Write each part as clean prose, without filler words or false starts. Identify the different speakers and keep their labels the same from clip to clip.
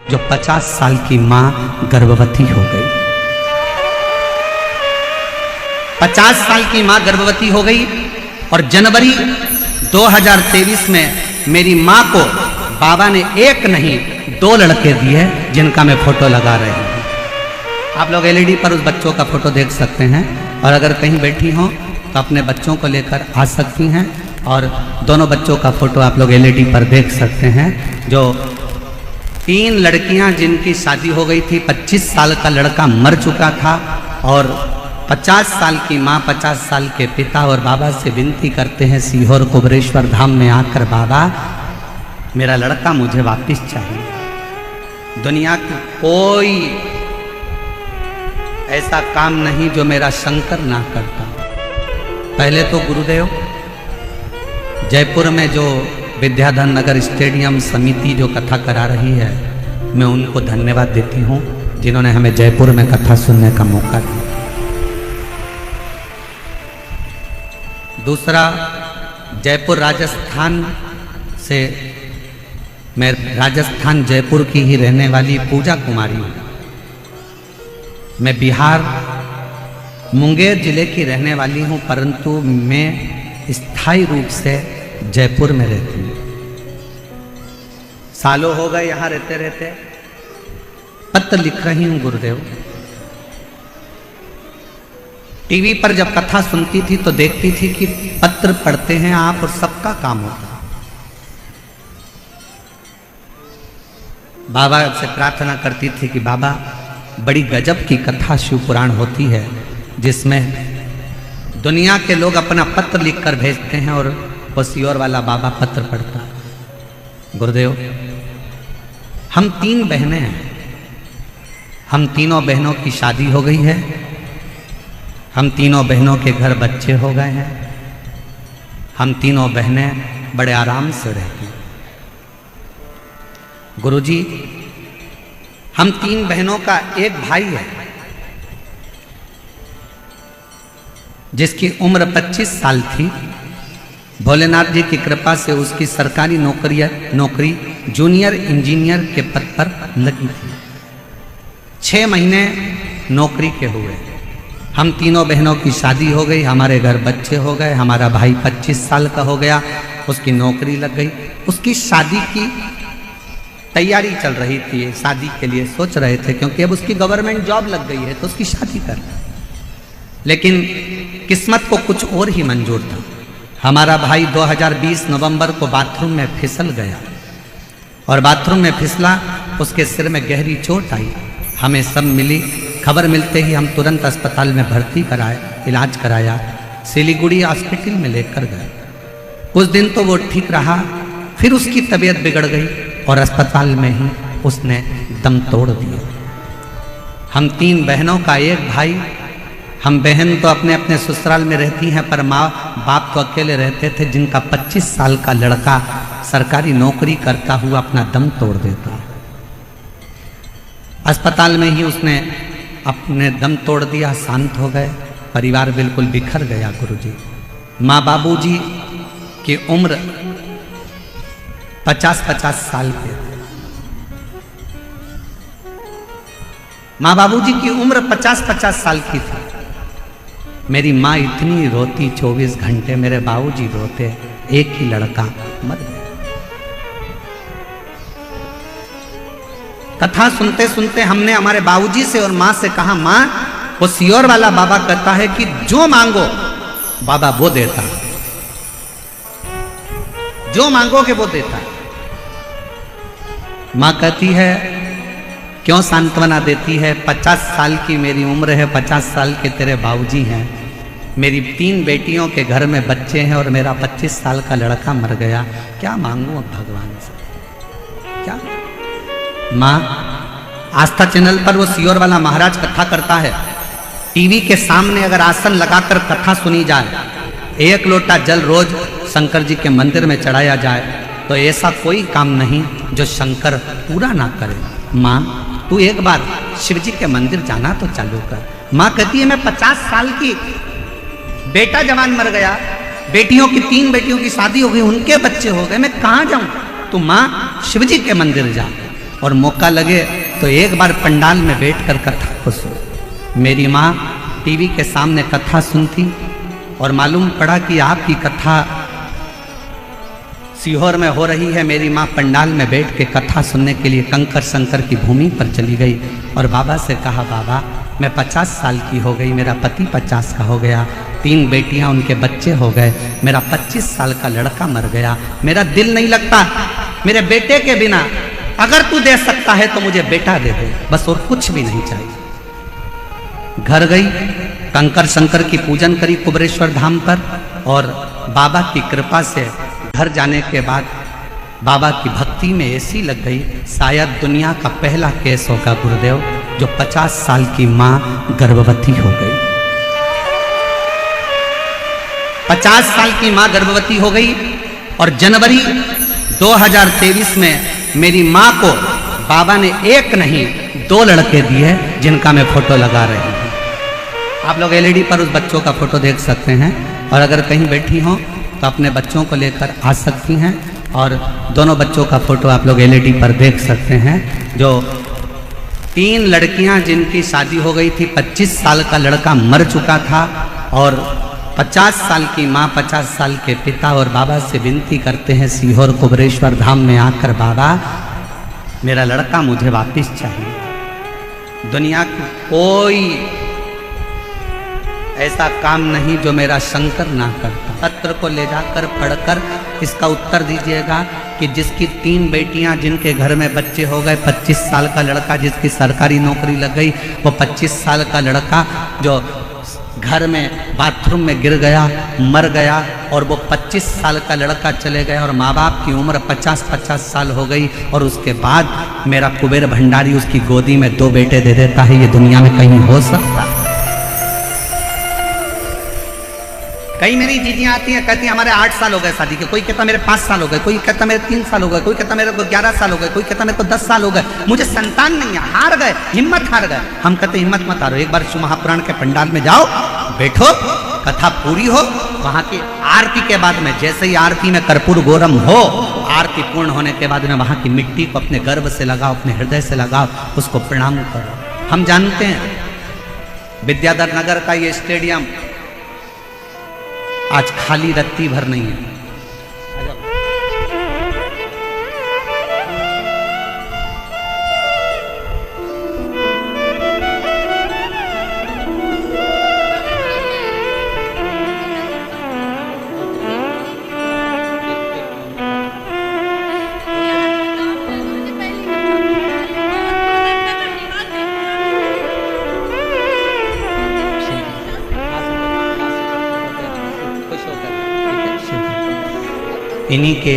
Speaker 1: जो 50 साल की मां गर्भवती हो गई। 50 साल की मां गर्भवती हो गई और जनवरी 2023 में मेरी मां को बाबा ने एक नहीं 2 लड़के दिए, जिनका मैं फोटो लगा रही हूं। आप लोग एलईडी पर उस बच्चों का फोटो देख सकते हैं, और अगर कहीं बैठी हो तो अपने बच्चों को लेकर आ सकती हैं। और दोनों बच्चों का फोटो आप लोग एलईडी पर देख सकते हैं। जो 3 लड़कियां जिनकी शादी हो गई थी, 25 साल का लड़का मर चुका था, और 50 साल की माँ 50 साल के पिता, और बाबा से विनती करते हैं सीहोर कुबरेश्वर धाम में आकर, बाबा मेरा लड़का मुझे वापस चाहिए। दुनिया की कोई ऐसा काम नहीं जो मेरा शंकर ना करता। पहले तो गुरुदेव जयपुर में जो विद्याधर नगर स्टेडियम समिति जो कथा करा रही है, मैं उनको धन्यवाद देती हूँ जिन्होंने हमें जयपुर में कथा सुनने का मौका दिया। दूसरा, जयपुर राजस्थान से, मैं राजस्थान जयपुर की ही रहने वाली पूजा कुमारी हूँ। मैं बिहार मुंगेर जिले की रहने वाली हूँ, परंतु मैं स्थायी रूप से जयपुर में रहती हूँ। सालों हो गए यहाँ रहते रहते। पत्र लिख रही हूँ गुरुदेव। टीवी पर जब कथा सुनती थी तो देखती थी कि पत्र पढ़ते हैं आप और सबका काम होता है। बाबा से प्रार्थना करती थी कि बाबा बड़ी गजब की कथा शिव पुराण होती है, जिसमें दुनिया के लोग अपना पत्र लिखकर भेजते हैं और वो सीहोर वाला बाबा पत्र पढ़ता है। गुरुदेव, हम 3 बहनें हैं। हम तीनों बहनों की शादी हो गई है। हम तीनों बहनों के घर बच्चे हो गए हैं। हम तीनों बहनें बड़े आराम से रहती हैं। गुरुजी, हम 3 बहनों का एक भाई है जिसकी उम्र 25 साल थी। भोलेनाथ जी की कृपा से उसकी सरकारी नौकरी जूनियर इंजीनियर के पद पर लगी थी। 6 महीने नौकरी के हुए। हम तीनों बहनों की शादी हो गई, हमारे घर बच्चे हो गए। हमारा भाई 25 साल का हो गया, उसकी नौकरी लग गई। उसकी शादी की तैयारी चल रही थी, शादी के लिए सोच रहे थे, क्योंकि अब उसकी गवर्नमेंट जॉब लग गई है तो उसकी शादी कर। लेकिन किस्मत को कुछ और ही मंजूर था। हमारा भाई 2020 नवंबर को बाथरूम में फिसल गया, और बाथरूम में फिसला, उसके सिर में गहरी चोट आई। हमें सब मिली। खबर मिलते ही हम तुरंत अस्पताल में भर्ती कराए, इलाज कराया, सिलीगुड़ी हॉस्पिटल में लेकर गए। कुछ दिन तो वो ठीक रहा, फिर उसकी तबीयत बिगड़ गई और अस्पताल में ही उसने दम तोड़ दिया। हम 3 बहनों का एक भाई। हम बहन तो अपने अपने ससुराल में रहती हैं, पर माँ बाप तो अकेले रहते थे, जिनका 25 साल का लड़का सरकारी नौकरी करता हुआ अपना दम तोड़ देता। अस्पताल में ही उसने अपने दम तोड़ दिया, शांत हो गए। परिवार बिल्कुल बिखर गया गुरुजी। माँ बाबूजी की उम्र 50-50 साल के थे। माँ बाबूजी की उम्र 50-50 साल की थी। मेरी माँ इतनी रोती 24 घंटे, मेरे बाबूजी रोते, एक ही लड़का मर गया। कथा सुनते सुनते हमने हमारे बाबूजी से और माँ से कहा, माँ वो सीहोर वाला बाबा कहता है कि जो मांगो बाबा वो देता है, जो मांगोगे वो देता है। माँ कहती है क्यों सांत्वना देती है, 50 साल की मेरी उम्र है, 50 साल के तेरे बाबूजी हैं, मेरी 3 बेटियों के घर में बच्चे हैं और मेरा 25 साल का लड़का मर गया, क्या मांगू अब भगवान से, क्या। माँ, आस्था चैनल पर वो सीहोर वाला महाराज कथा करता है। टीवी के सामने अगर आसन लगाकर कथा सुनी जाए, 1 लोटा जल रोज शंकर जी के मंदिर में चढ़ाया जाए, तो ऐसा कोई काम नहीं जो शंकर पूरा ना करे। माँ, तू एक बार शिव जी के मंदिर जाना तो चालू कर। माँ कहती है मैं 50 साल की, बेटा जवान मर गया, बेटियों की 3 बेटियों की शादी हो गई, उनके बच्चे हो गए, मैं कहाँ जाऊँ। तो माँ शिव जी के मंदिर जा। और मौका लगे तो एक बार पंडाल में बैठकर कथा को सुनो। मेरी माँ टीवी के सामने कथा सुनती और मालूम पड़ा कि आपकी कथा सीहोर में हो रही है। मेरी माँ पंडाल में बैठ के कथा सुनने के लिए कंकर शंकर की भूमि पर चली गई और बाबा से कहा, बाबा मैं 50 साल की हो गई, मेरा पति 50 का हो गया, 3 बेटियां उनके बच्चे हो गए, मेरा 25 साल का लड़का मर गया, मेरा दिल नहीं लगता मेरे बेटे के बिना, अगर तू दे सकता है तो मुझे बेटा दे दे, बस और कुछ भी नहीं चाहिए। घर गई, कंकर शंकर की पूजन करी कुबरेश्वर धाम पर और बाबा की कृपा से घर जाने के बाद बाबा की भक्ति में ऐसी लग गई, शायद दुनिया का पहला केस होगा गुरुदेव जो 50 साल की माँ गर्भवती हो गई। 50 साल की माँ गर्भवती हो गई और जनवरी 2023 में मेरी माँ को बाबा ने 1 नहीं 2 लड़के दिए जिनका मैं फोटो लगा रही हूँ। आप लोग एलईडी पर उस बच्चों का फोटो देख सकते हैं और अगर कहीं बैठी हो तो अपने बच्चों को लेकर आ सकती हैं और दोनों बच्चों का फोटो आप लोग एलईडी पर देख सकते हैं। जो 3 लड़कियां जिनकी शादी हो गई थी, 25 साल का लड़का मर चुका था और 50 साल की माँ, 50 साल के पिता और बाबा से विनती करते हैं सीहोर कुबरेश्वर धाम में आकर, बाबा मेरा लड़का मुझे वापस चाहिए। दुनिया की कोई ऐसा काम नहीं जो मेरा शंकर ना करता। पत्र को ले जाकर पढ़कर इसका उत्तर दीजिएगा कि जिसकी 3 बेटियां, जिनके घर में बच्चे हो गए, 25 साल का लड़का जिसकी सरकारी नौकरी लग गई, वो 25 साल का लड़का जो घर में बाथरूम में गिर गया, मर गया और वो 25 साल का लड़का चले गया और माँ बाप की उम्र 50-50 साल हो गई और उसके बाद मेरा कुबेर भंडारी उसकी गोदी में 2 बेटे दे देता है। ये दुनिया में कहीं हो सकता है? कई मेरी दीदियाँ आती हैं, कहती हैं हमारे 8 साल हो गए शादी के, कोई कहता मेरे 5 साल हो गए, कोई कहता मेरे 3 साल हो गए, कोई कहता मेरे को 11 साल हो गए, कोई कहता मेरे को 10 साल हो गए, मुझे संतान नहीं है, हार गए, हिम्मत हार गए। हम कहते हिम्मत मत हारो, एक बार शिव महापुराण के पंडाल में जाओ, बैठो, कथा पूरी हो, वहाँ की आरती के बाद में जैसे ही आरती में कर्पूर गौरम हो, आरती पूर्ण होने के बाद में वहाँ की मिट्टी को अपने गर्भ से लगाओ, अपने हृदय से लगाओ, उसको प्रणाम करो। हम जानते हैं विद्याधर नगर का ये स्टेडियम आज खाली रत्ती भर नहीं है। इन्हीं के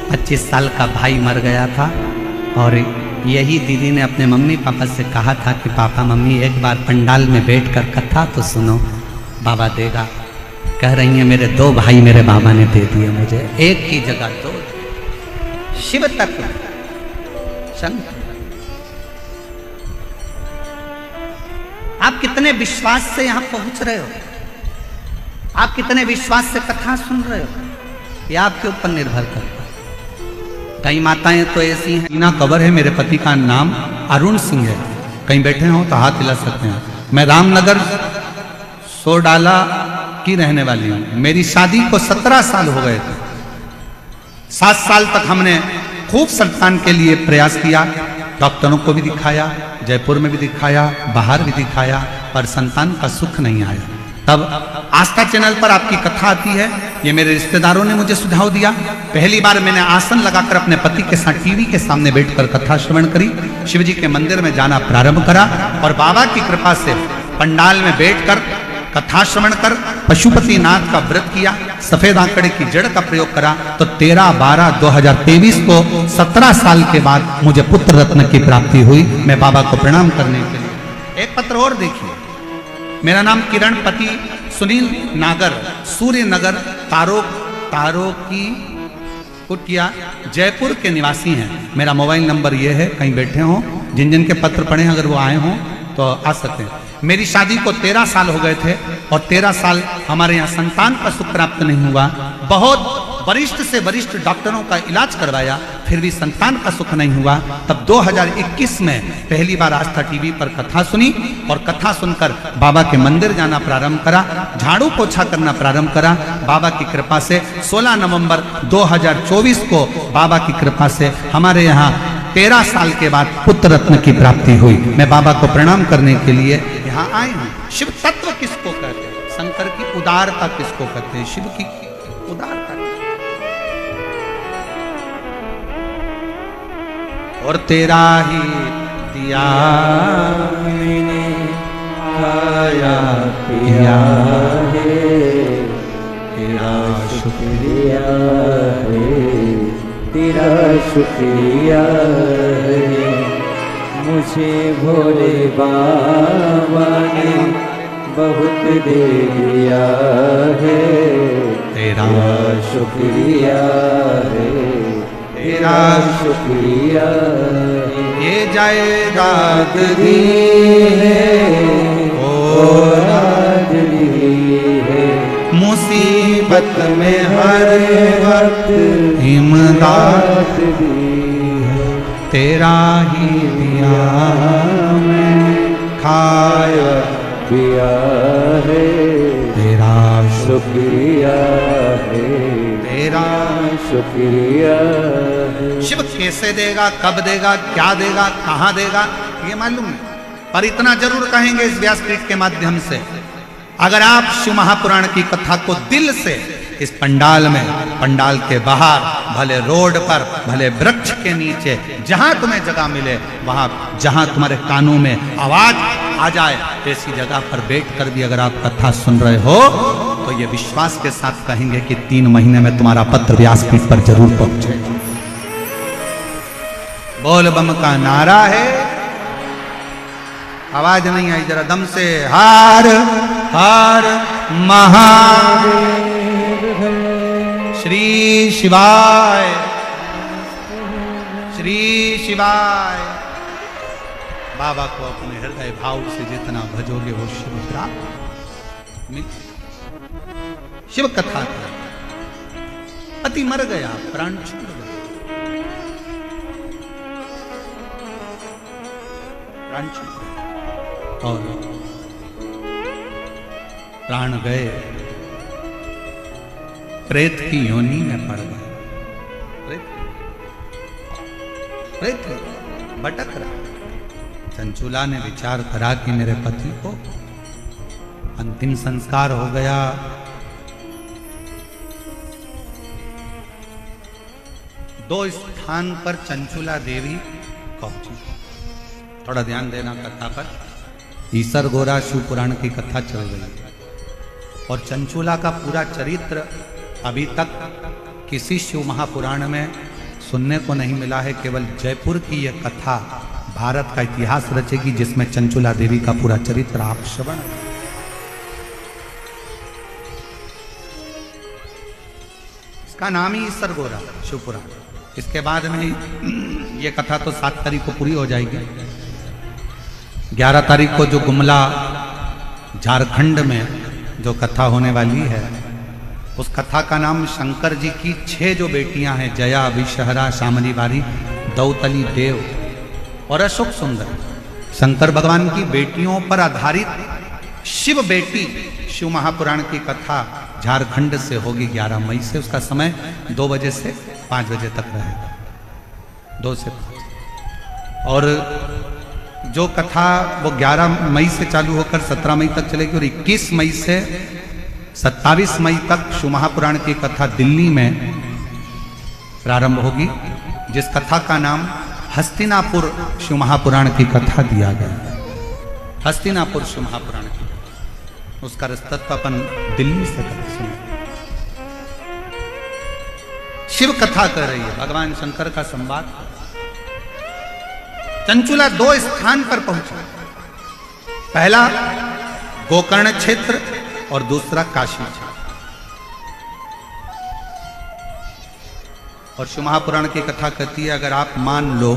Speaker 1: 25 साल का भाई मर गया था और यही दीदी ने अपने मम्मी पापा से कहा था कि पापा मम्मी एक बार पंडाल में बैठकर कथा तो सुनो, बाबा देगा। कह रही हैं मेरे 2 भाई मेरे बाबा ने दे दिए मुझे, एक की जगह 2। शिव तत्व शंकर, आप कितने विश्वास से यहां पहुंच रहे हो, आप कितने विश्वास से कथा सुन रहे हो, यह आपके ऊपर निर्भर करता है। कई माताएं तो ऐसी हैं, बिना कवर है, मेरे पति का नाम अरुण सिंह है, कहीं बैठे हो तो हाथ हिला सकते हैं। मैं रामनगर सोडाला की रहने वाली हूँ। मेरी शादी को 17 साल हो गए थे। 7 साल तक हमने खूब संतान के लिए प्रयास किया, डॉक्टरों को भी दिखाया, जयपुर में भी दिखाया, बाहर भी दिखाया, पर संतान का सुख नहीं आया। तब आस्था चैनल पर आपकी कथा आती है, ये मेरे रिश्तेदारों ने मुझे सुझाव दिया। पहली बार मैंने आसन लगाकर अपने पति के साथ टीवी के सामने बैठकर कथा श्रवण करी, शिवजी के मंदिर में जाना प्रारंभ करा और बाबा की कृपा से पंडाल में बैठकर कथा श्रवण कर पशुपति नाथ का व्रत किया, सफेद आंकड़े की जड़ का प्रयोग करा, तो 13/12/2023 को 17 साल के बाद मुझे पुत्र रत्न की प्राप्ति हुई। मैं बाबा को प्रणाम करने के लिए एक पत्र और देखिए। मेरा नाम किरण, पति सुनील नागर, सूर्य नगर तारो की कुटिया जयपुर के निवासी हैं। मेरा मोबाइल नंबर ये है, कहीं बैठे हों, जिन जिन के पत्र पढ़े अगर वो आए हों तो आ सकते हैं। मेरी शादी को 13 साल हो गए थे और 13 साल हमारे यहाँ संतान का सुख प्राप्त नहीं हुआ। बहुत वरिष्ठ से वरिष्ठ डॉक्टरों का इलाज करवाया, फिर भी संतान का सुख नहीं हुआ। तब 2021 में पहली बार आस्था टीवी पर कथा सुनी और कथा सुनकर बाबा के मंदिर जाना प्रारंभ करा, झाड़ू पोछा करना प्रारंभ करा। बाबा की कृपा से 16 नवंबर 2024 को बाबा की कृपा से हमारे यहाँ 13 साल के बाद पुत्र रत्न की प्राप्ति हुई। मैं बाबा को प्रणाम करने के लिए यहाँ आए हूँ। शिव तत्व किसको कहते हैं? शंकर की उदारता किसको कहते हैं? शिव की उदारता। और तेरा ही दिया मैंने खाया पिया है, तेरा शुक्रिया है, तेरा शुक्रिया है। मुझे भोले बाबा ने बहुत दे दिया है, तेरा शुक्रिया है, तेरा शुक्रिया। ये जायदाद दी है और राज दी है, मुसीबत में हर वक्त इमदाद दी है। तेरा ही दिया मैं खाया पिया है, तेरा शुक्रिया है, तेरा शुक्रिया है। शिव कैसे देगा, कब देगा, क्या देगा, कहां देगा, ये मालूम नहीं, पर इतना जरूर कहेंगे इस व्यासपीठ के माध्यम से, अगर आप शिव महापुराण की कथा को दिल से इस पंडाल में, पंडाल के बाहर, भले रोड पर, भले वृक्ष के नीचे, जहां तुम्हें जगह मिले, वहां जहां तुम्हारे कानों में आवाज आ जाए, ऐसी जगह पर बैठकर भी अगर आप कथा सुन रहे हो तो ये विश्वास के साथ कहेंगे कि 3 महीने में तुम्हारा पत्र व्यासपीठ पर जरूर पहुंचेगा। बोल बम का नारा है, आवाज नहीं आई, जरा दम से, हर हर महादेव, श्री शिवाय, श्री शिवाय। बाबा को अपने हृदय भाव से जितना भजोगे वो शिव प्राप्त मिल। शिव कथा का पति मर गया, प्राण छूट गया, प्राण छूट गया और प्राण गए, प्रेत की योनि में पड़ गए। प्रेत भटक रहा। चंचुला ने विचार करा कि मेरे पति को अंतिम संस्कार हो गया, दो स्थान पर चंचुला देवी पहुंची। थोड़ा ध्यान देना कथा पर। ईसर गोरा शिव पुराण की कथा चल रही और चंचुला का पूरा चरित्र अभी तक किसी शिव महापुराण में सुनने को नहीं मिला है। केवल जयपुर की यह कथा भारत का इतिहास रचेगी जिसमें चंचुला देवी का पूरा चरित्र आप श्रवण। इसका नाम ही ईसर गोरा शिव पुराण। इसके बाद में ये कथा तो 7 तारीख को पूरी हो जाएगी। 11 तारीख को जो गुमला झारखंड में जो कथा होने वाली है, उस कथा का नाम शंकर जी की 6 जो बेटियां हैं, जया, विषहरा, शामली बारी, दौतली देव और अशोक सुंदर, शंकर भगवान की बेटियों पर आधारित शिव बेटी शिव महापुराण की कथा झारखंड से होगी 11 मई से। उसका समय 2 बजे से 5 बजे तक रहेगा, 2 से 5। और जो कथा वो 11 मई से चालू होकर 17 मई तक चलेगी और 21 मई से 27 मई तक शिव महापुराण की कथा दिल्ली में प्रारंभ होगी, जिस कथा का नाम हस्तिनापुर शिव महापुराण की कथा दिया गया। हस्तिनापुर शिव महापुराण की उसका रस्तत्व अपन दिल्ली से कर सुने। शिव कथा कर रही है, भगवान शंकर का संवाद। चंचुला 2 स्थान पर पहुंचा, पहला गोकर्ण क्षेत्र और दूसरा काशी क्षेत्र। और शिव महापुराण की कथा कहती है, अगर आप मान लो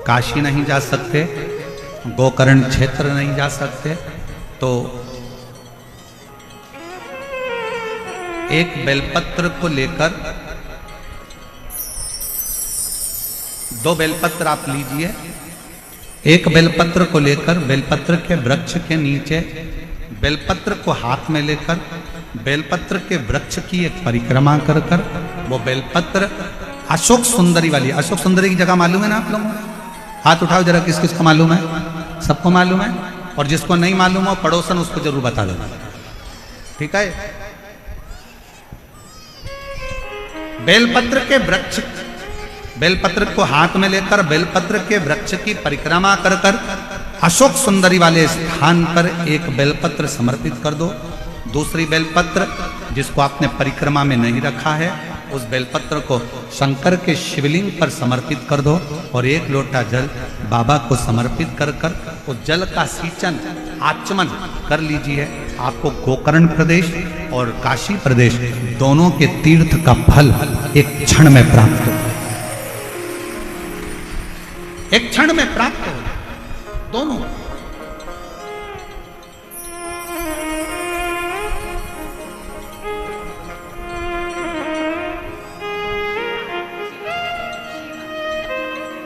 Speaker 1: काशी नहीं जा सकते, गोकर्ण क्षेत्र नहीं जा सकते, तो एक बेलपत्र को लेकर, 2 बेलपत्र आप लीजिए, एक बेलपत्र को लेकर बेलपत्र के वृक्ष के नीचे, बेलपत्र को हाथ में लेकर बेलपत्र के वृक्ष की एक परिक्रमा कर कर वो बेलपत्र अशोक सुंदरी वाली, अशोक सुंदरी की जगह मालूम है ना आप लोगों को? हाथ उठाओ जरा, किस किस को मालूम है? सबको मालूम है? और जिसको नहीं मालूम हो पड़ोसन उसको जरूर बता देना, ठीक है? बेलपत्र के वृक्ष, बेलपत्र को हाथ में लेकर बेलपत्र के वृक्ष की परिक्रमा कर कर अशोक सुंदरी वाले स्थान पर एक बेलपत्र समर्पित कर दो। दूसरी बेलपत्र जिसको आपने परिक्रमा में नहीं रखा है, उस बेलपत्र को शंकर के शिवलिंग पर समर्पित कर दो और एक लोटा जल बाबा को समर्पित कर कर उस जल का सींचन, आचमन कर लीजिए। आपको गोकर्ण प्रदेश और काशी प्रदेश दोनों के तीर्थ का फल एक क्षण में प्राप्त हो, एक क्षण में प्राप्त हो दोनों।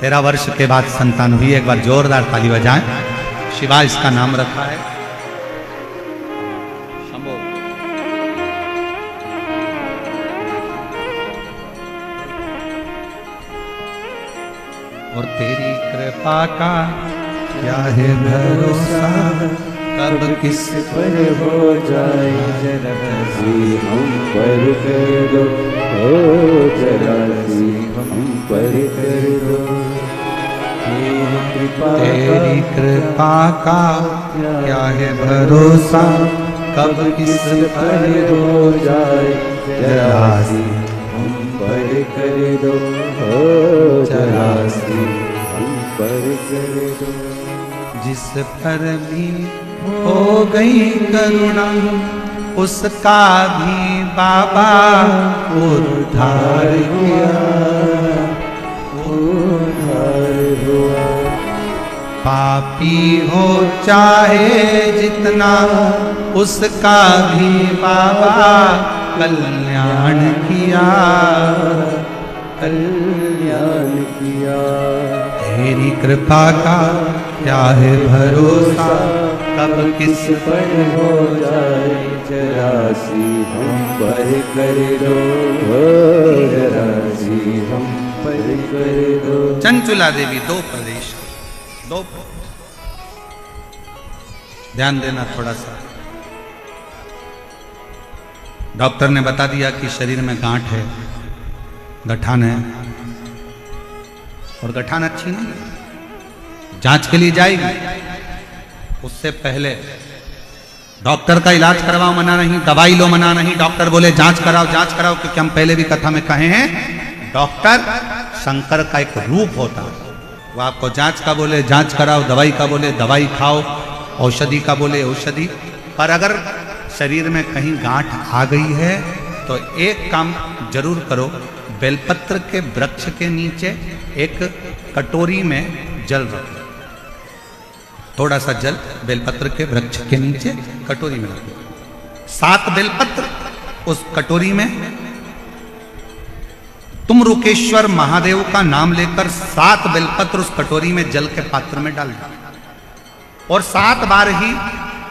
Speaker 1: तेरह वर्ष के बाद संतान हुई, एक बार जोरदार ताली बजाएं। शिवा इसका नाम रखा है। शंभो। और तेरी कृपा का क्या है भरोसा, कब किस
Speaker 2: पर हो जाए जरा सी हम पर कर दो, ओ जरा सी हम पर कर दो।
Speaker 1: तेरी कृपा का क्या है भरोसा, कब किस पर
Speaker 2: हो जाए जरा सी हम पर कर दो, ओ जरा सी हम पर कर दो।
Speaker 1: जिस पर भी हो गई करुणा, उसका भी बाबा उद्धार किया,
Speaker 2: उद्धार हुआ।
Speaker 1: पापी हो चाहे जितना, उसका भी बाबा कल्याण किया,
Speaker 2: कल्याण किया।
Speaker 1: तेरी कृपा का क्या है भरोसा, कब किस
Speaker 2: पर हो जाए जरा सी हम पर कर दो, जरा सी हम पर कर दो।
Speaker 1: चंचुला देवी, 2 प्रदेश, 2 ध्यान देना थोड़ा सा। डॉक्टर ने बता दिया कि शरीर में गांठ है, गठान है, और गठान अच्छी नहीं है, जांच के लिए जाएगी। उससे पहले डॉक्टर का इलाज करवाओ मना नहीं, दवाई लो मना नहीं, डॉक्टर बोले जांच कराओ जांच कराओ, क्योंकि हम पहले भी कथा में कहे हैं डॉक्टर शंकर का एक रूप होता है। वो आपको जांच का बोले जांच कराओ, दवाई का बोले दवाई खाओ, औषधि का बोले औषधि। पर अगर शरीर में कहीं गांठ आ गई है तो एक काम जरूर करो, बेलपत्र के वृक्ष के नीचे एक कटोरी में जल रखो, थोड़ा सा जल बेलपत्र के वृक्ष के नीचे कटोरी में रखो। 7 बेलपत्र उस कटोरी में, तुम रुकेश्वर महादेव का नाम लेकर 7 बेलपत्र उस कटोरी में जल के पात्र में डाल दो और 7 बार ही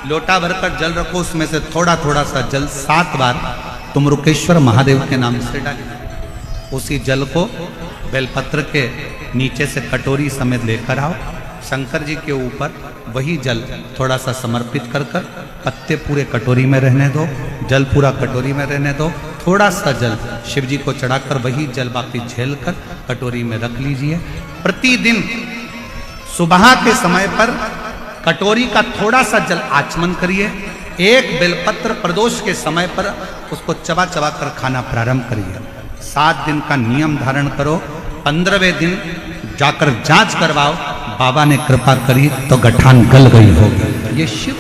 Speaker 1: लोटा भरकर जल रखो, उसमें से थोड़ा थोड़ा सा जल 7 बार तुम रुकेश्वर महादेव के नाम से डालो। उसी जल को बेलपत्र के नीचे से कटोरी समेत लेकर आओ, शंकर जी के ऊपर वही जल थोड़ा सा समर्पित कर कर, पत्ते पूरे कटोरी में रहने दो, जल पूरा कटोरी में रहने दो, थोड़ा सा जल शिव जी को चढ़ाकर वही जल बाकी झेल कर कटोरी में रख लीजिए। प्रतिदिन सुबह के समय पर कटोरी का थोड़ा सा जल आचमन करिए, एक बेलपत्र प्रदोष के समय पर उसको चबा चबा कर खाना प्रारंभ करिए। 7 दिन का नियम धारण करो, 15वें दिन जाकर जांच करवाओ, बाबा ने कृपा करी तो गठान गल गई होगी। ये शिव